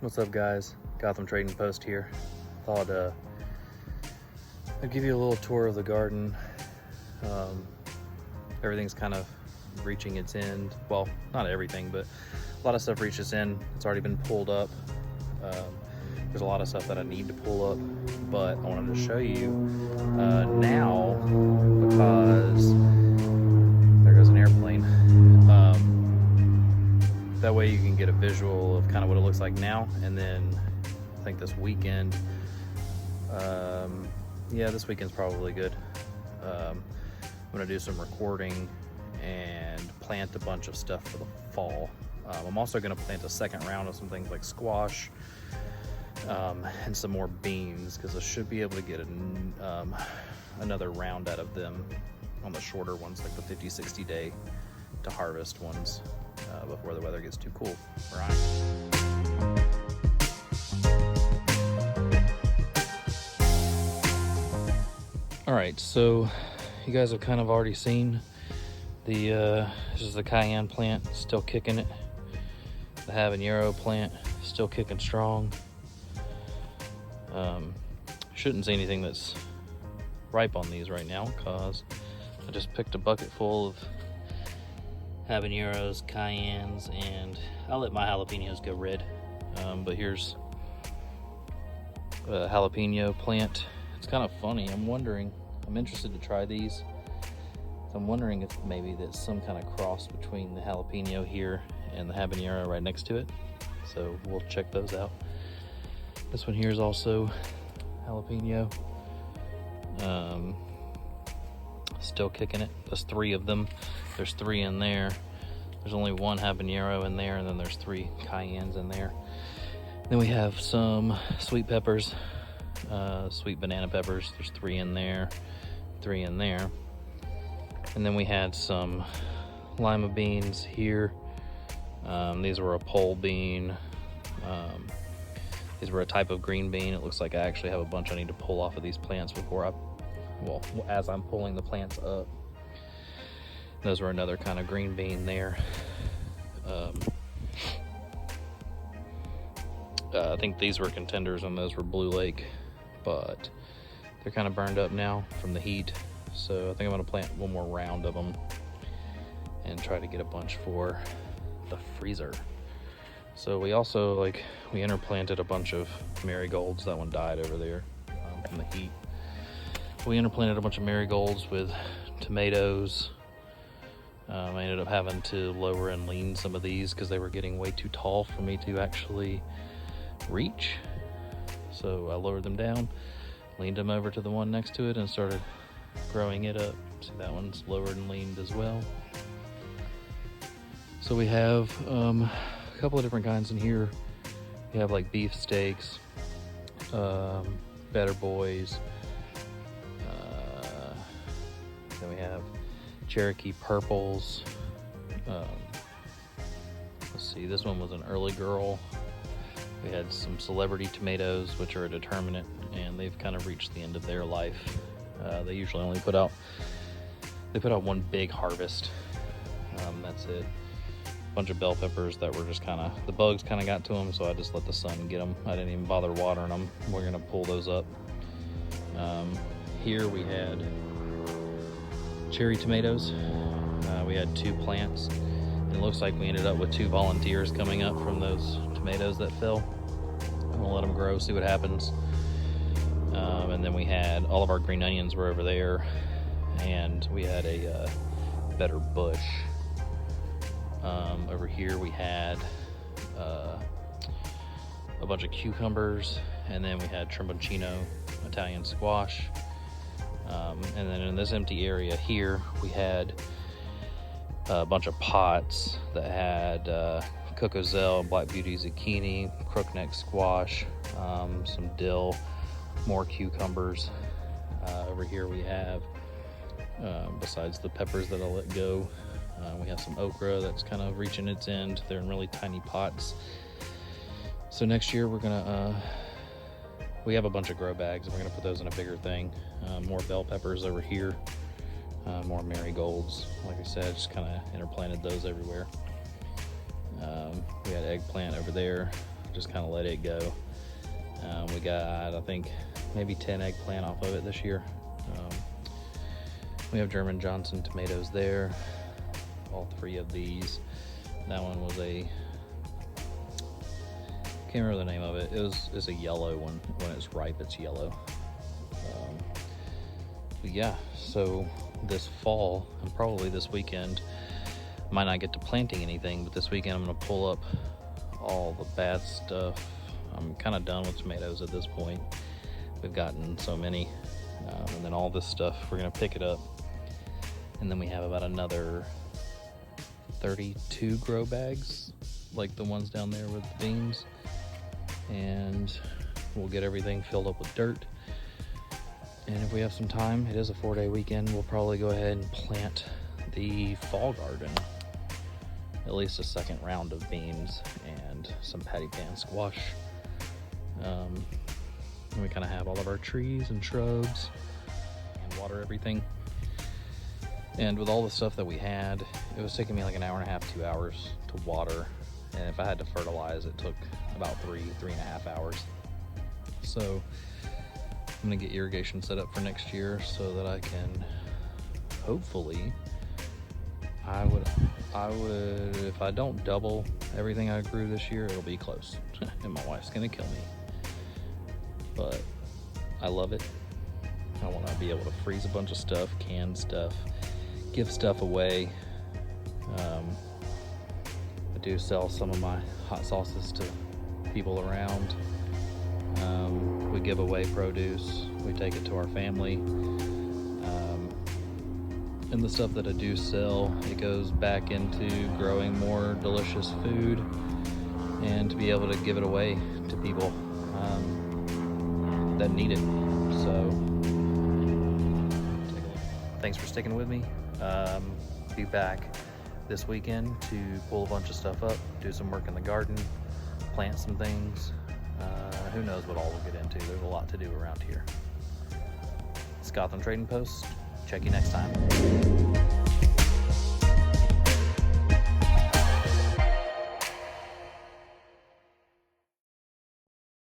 What's up, guys? Gotham Trading Post here. Thought I'd give you a little tour of the garden. Everything's kind of reaching its end. Well, not everything, but a lot of stuff reached its end. It's already been pulled up. There's a lot of stuff that I need to pull up, but I wanted to show you now because there goes an airplane. That way you can get a visual of kind of what it looks like now, and then I think this weekend, yeah, this weekend's probably good. I'm gonna do some recording and plant a bunch of stuff for the fall. I'm also gonna plant a second round of some things like squash and some more beans, because I should be able to get another round out of them on the shorter ones, like the 50-60 day to harvest ones, before the weather gets too cool where I am. All right, so you guys have kind of already seen the this is the cayenne plant, still kicking it. The habanero plant still kicking strong. Shouldn't see anything that's ripe on these right now, because I just picked a bucket full of habaneros, cayennes, and I'll let my jalapenos go red. But here's a jalapeno plant. It's kind of funny. I'm interested to try these. I'm wondering if maybe there's some kind of cross between the jalapeno here and the habanero right next to it. So we'll check those out. This one here is also jalapeno. Still kicking it. There's 3 of them. There's 3 in there. There's only 1 habanero in there, and then there's 3 cayennes in there. Then we have some sweet peppers, sweet banana peppers. There's 3 in there, 3 in there. And then we had some lima beans here. These were a pole bean. These were a type of green bean. It looks like I actually have a bunch I need to pull off of these plants as I'm pulling the plants up. Those were another kind of green bean there. I think these were contenders and those were Blue Lake, but they're kind of burned up now from the heat. So I think I'm gonna plant 1 more round of them and try to get a bunch for the freezer. So we also, we interplanted a bunch of marigolds. That one died over there from the heat. We interplanted a bunch of marigolds with tomatoes. I ended up having to lower and lean some of these because they were getting way too tall for me to actually reach. So I lowered them down, leaned them over to the one next to it, and started growing it up. See, that one's lowered and leaned as well. So we have a couple of different kinds in here. We have like beef steaks, Better Boys. Then we have Cherokee Purples. Let's see, this one was an early girl. We had some Celebrity Tomatoes, which are a determinate, and they've kind of reached the end of their life. They usually only put out 1 big harvest. That's it. A bunch of bell peppers that were just the bugs kind of got to them, so I just let the sun get them. I didn't even bother watering them. We're gonna pull those up. Here we had cherry tomatoes. We had 2 plants, and it looks like we ended up with 2 volunteers coming up from those tomatoes that fell. I'm gonna let them grow, see what happens. And then we had all of our green onions were over there, and we had a Better Bush. Over here we had a bunch of cucumbers, and then we had Tremboncino Italian squash. And then in this empty area here, we had a bunch of pots that had Cocozelle, Black Beauty zucchini, crookneck squash, some dill, more cucumbers. Over here we have, besides the peppers that I'll let go, we have some okra that's kind of reaching its end. They're in really tiny pots. So next year we're gonna, we have a bunch of grow bags, and we're gonna put those in a bigger thing. More bell peppers over here, more marigolds. Like I said, just kind of interplanted those everywhere. We had eggplant over there, just kind of let it go. We got, I think, maybe 10 eggplant off of it this year. We have German Johnson tomatoes there, all 3 of these. That one was a, can't remember the name of it. It's a yellow one. When it's ripe, it's yellow. But yeah, so this fall, and probably this weekend, might not get to planting anything, but this weekend I'm gonna pull up all the bad stuff. I'm kind of done with tomatoes at this point. We've gotten so many. And then all this stuff, we're gonna pick it up. And then we have about another 32 grow bags, like the ones down there with the beans. And we'll get everything filled up with dirt. And if we have some time, it is a 4-day weekend, we'll probably go ahead and plant the fall garden. At least a second round of beans and some patty pan squash. And we kind of have all of our trees and shrubs and water everything. And with all the stuff that we had, it was taking me like an hour and a half, 2 hours to water. And if I had to fertilize, it took about 3.5 hours. So I'm gonna get irrigation set up for next year so that I can hopefully, I would, if I don't double everything I grew this year, it'll be close. And my wife's gonna kill me. But I love it. I wanna be able to freeze a bunch of stuff, can stuff, give stuff away. I do sell some of my hot sauces to people around. We give away produce, we take it to our family. And the stuff that I do sell, it goes back into growing more delicious food and to be able to give it away to people that need it. So thanks for sticking with me. Be back this weekend to pull a bunch of stuff up, do some work in the garden, plant some things. Who knows what all we'll get into. There's a lot to do around here. Gotham Trading Post. Check you next time.